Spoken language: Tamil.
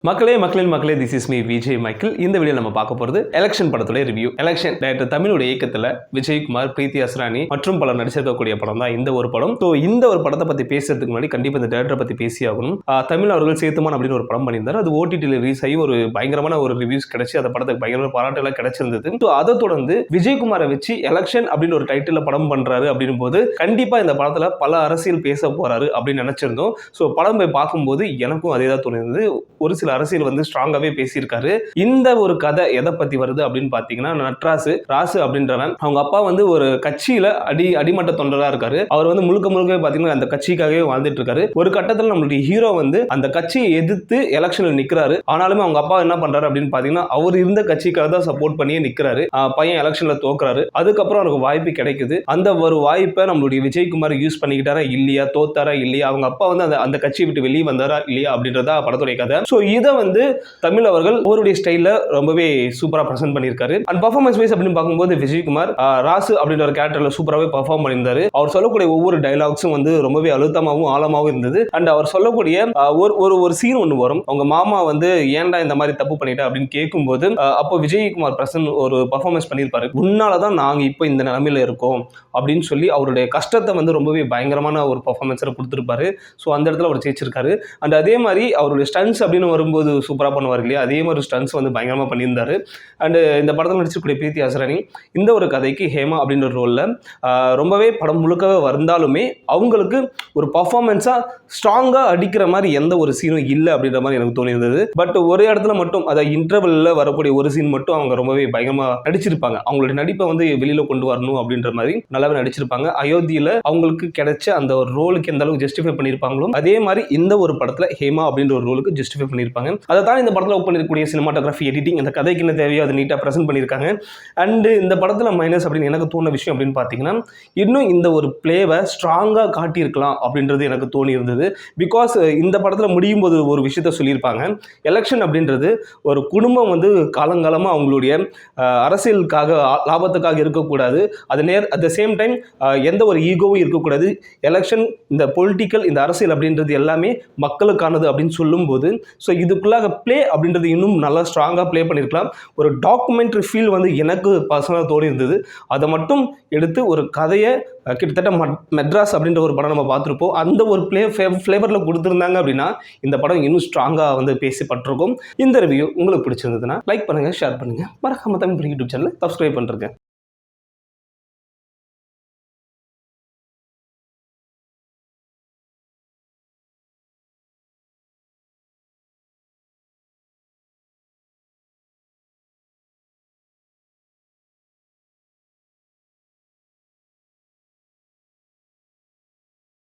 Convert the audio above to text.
மக்களே this is me Vijay Michael. இந்த வீடியோ நம்ம பார்க்க போகிறது எலெக்ஷன் படத்துடைய ரிவ்யூ. எலெக்ஷன் டைரக்டர் தமிழோட இயக்கத்தில் விஜயகுமார், பிரீத்தி அஸ்ரானி மற்றும் பலர் நடிச்சிருக்கக்கூடிய படம் தான் இந்த ஒரு படம். ஸோ இந்த ஒரு படத்தை பற்றி பேசுறதுக்கு முன்னாடி கண்டிப்பாக இந்த டைரக்டரை பற்றி பேசி ஆகணும். தமிழ் அவர்கள் சேத்துமான் அப்படின்னு ஒரு படம் பண்ணியிருந்தார். அது ஓடிடியில் ரிலீஸ் ஆகி ஒரு பயங்கரமான ஒரு ரிவ்யூஸ் கிடைச்சி அந்த படத்துக்கு பயங்கரமான பாராட்டுகள் கிடைச்சிருந்தது. ஸோ அதை தொடர்ந்து விஜயகுமாரை வச்சு எலெக்ஷன் அப்படின்னு ஒரு டைட்டில் படம் பண்ணுறாரு அப்படின் போது கண்டிப்பாக இந்த படத்தில் பல அரசியல் பேச போறாரு அப்படின்னு நினைச்சிருந்தோம். ஸோ படம் போய் பார்க்கும்போது எனக்கும் அதே தான் தோணுது. ஒரு சில அரசியல் வந்து ஸ்ட்ராங்காவே பேசியிருக்காரு. இந்த ஒரு கதை எதை பத்தி வருது அப்படின்னு பாத்தீங்கன்னா, ராசு அப்படின்றவன் அவங்க அப்பா வந்து ஒரு கட்சியில அடிமட்ட தொண்டரா இருக்காரு. அவர் வந்து முழுக்க பாத்தீங்கன்னா அந்த கட்சிக்காகவே வாழ்ந்துட்டு இருக்காரு. ஒரு கட்டத்தில் நம்மளுடைய ஹீரோ வந்து அந்த கட்சியை எதிர்த்து எலெக்ஷன்ல நிக்கிறாரு. ஆனாலுமே அவங்க அப்பா என்ன பண்றாரு அப்படின்னு பாத்தீங்கன்னா, அவர் இருந்த கட்சிக்காக தான் சப்போர்ட் பண்ணியே நிக்கிறாரு. பையன் எலெக்ஷன்ல தோக்குறாரு. அதுக்கப்புறம் அவருக்கு வாய்ப்பு கிடைக்குது. அந்த ஒரு வாய்ப்பை நம்மளுடைய விஜயகுமார் யூஸ் பண்ணிக்கிட்டாரா இல்லையா, தோத்தாரா இல்லையா, அவங்க அப்பா வந்து அந்த கட்சியை விட்டு வெளியே வந்தாரா இல்லையா அப்படின்றதா படத்துடைய கதை. ஸோ இதை வந்து தமிழ் அவர்கள் அவருடைய ஸ்டைல்ல ரொம்பவே சூப்பரா பிரசன்ட் பண்ணியிருக்காரு. அண்ட் பர்ஃபார்மன்ஸ் வைஸ் அப்படின்னு பார்க்கும்போது விஜயகுமார் ராசு அப்படின்ற ஒரு கேரக்டர்ல சூப்பராகவே பர்ஃபார்ம் பண்ணியிருந்தாரு. அவர் சொல்லக்கூடிய ஒவ்வொரு டைலாக்ஸும் வந்து ரொம்பவே அழுத்தமாகவும் ஆழமாகவும் இருந்தது. அண்ட் அவர் சொல்லக்கூடிய ஒரு சீன் ஒன்று வரும். அவங்க மாமா வந்து ஏன்டா இந்த மாதிரி தப்பு பண்ணிட்ட அப்படின்னு கேட்கும்போது அப்போ விஜயகுமார் பிரசன்ட் ஒரு பர்ஃபார்மன்ஸ் பண்ணியிருப்பாரு. உன்னாலதான் நாங்க இப்போ இந்த நிலைமையில இருக்கோம் அப்படின்னு சொல்லி அவருடைய கஷ்டத்தை வந்து ரொம்பவே பயங்கரமான ஒரு பர்ஃபார்மன்ஸை கொடுத்துருப்பாரு. ஸோ அந்த இடத்துல அவர் ஜெயிச்சிருக்காரு. அண்ட் அதே மாதிரி அவருடைய ஸ்டன்ஸ் அப்படின்னு வரும்போது சூப்பராக பண்ணுவார் இல்லையா, அதே மாதிரி ஸ்டன்ஸ் வந்து பயங்கரமாக பண்ணியிருந்தாரு. அண்டு இந்த படத்தில் நடிச்சிருக்கக்கூடிய பிரீத்தி அஸ்ரானி இந்த ஒரு கதைக்கு ஹேமா அப்படின்ற ரோலில் ரொம்பவே படம் முழுக்கவே வந்தாலுமே அவங்களுக்கு ஒரு பர்ஃபார்மன்ஸாக ஸ்ட்ராங்காக அடிக்கிற மாதிரி எந்த ஒரு சீனும் இல்லை அப்படின்ற மாதிரி எனக்கு தோணியிருந்தது. பட் ஒரு இடத்துல மட்டும் அதை இன்டர்வெல்ல வரக்கூடிய ஒரு சீன் மட்டும் அவங்க ரொம்பவே பயங்கரமாக நடிச்சிருப்பாங்க. அவங்களுடைய நடிப்பை வந்து வெளியில் கொண்டு வரணும் அப்படின்ற மாதிரி நல்லாவே நடிச்சிருப்பாங்க. அயோத்தியில் அவங்களுக்கு கிடைச்ச அந்த ஒரு ரோலுக்கு எந்த அளவுக்கு ஜஸ்டிஃபை பண்ணியிருப்பாங்களோ அதே மாதிரி இந்த ஒரு படத்தில் ஹேமா அப்படின்ற ஒரு ரோலுக்கு ஜஸ்டிஃபை பண்ணியிருப்பாங்க. அதை தான் இந்த படத்தில் ஒர்க் பண்ணிருக்கக்கூடிய சினிமாட்டோகிராஃபி, எடிட்டிங், இந்த கதைக்கு என்ன தேவையோ அதை நீட்டாக ப்ரெசென்ட் பண்ணியிருக்காங்க. அண்டு இந்த படத்தில் மைனஸ் அப்படின்னு எனக்கு தோணுன விஷயம் அப்படின்னு பார்த்தீங்கன்னா, இன்னும் இந்த ஒரு பிளேவை ஸ்ட்ராங்காக காட்டியிருக்கலாம் அப்படின்றது எனக்கு தோணி இருந்தது. பிகாஸ் இந்த படத்தில் முடியும் போது ஒரு விஷயத்த சொல்லியிருப்பாங்க. எலெக்ஷன் அப்படின்றது ஒரு குடும்பம் வந்து காலங்காலமாக அவங்களுடைய அரசியலுக்காக லாபத்துக்காக இருக்கக்கூடாது. அட் த சேம் டைம் எந்த ஒரு ஈகோவும் இருக்கக்கூடாது. எலெக்ஷன், இந்த பொலிட்டிக்கல், இந்த அரசியல் அப்படின்றது எல்லாமே மக்களுக்கானது அப்படின்னு சொல்லும்போது ஸோ இதுக்குள்ளாக பிளே அப்படின்றது இன்னும் நல்லா ஸ்ட்ராங்காக ப்ளே பண்ணியிருக்கலாம். ஒரு டாக்குமெண்ட்ரி ஃபீல் வந்து எனக்கு பர்சனலாக தோணி இருந்தது. அதை மட்டும் எடுத்து ஒரு கதையை கிட்டத்தட்ட மெட்ராஸ் அப்படின்ற ஒரு படம் நம்ம பார்த்துருப்போம். அந்த ஒரு ஃப்ளேவரில் கொடுத்துருந்தாங்க அப்படின்னா இந்த படம் இன்னும் ஸ்ட்ராங்காக வந்து பேசப்பட்டிருக்கும். இந்த ரிவ்யூ உங்களுக்கு பிடிச்சிருந்ததுன்னா லைக் பண்ணுங்கள், ஷேர் பண்ணுங்கள், மறக்காம தமிழ் யூடியூப் சேனலை சப்ஸ்கிரைப் பண்ணுறேன்.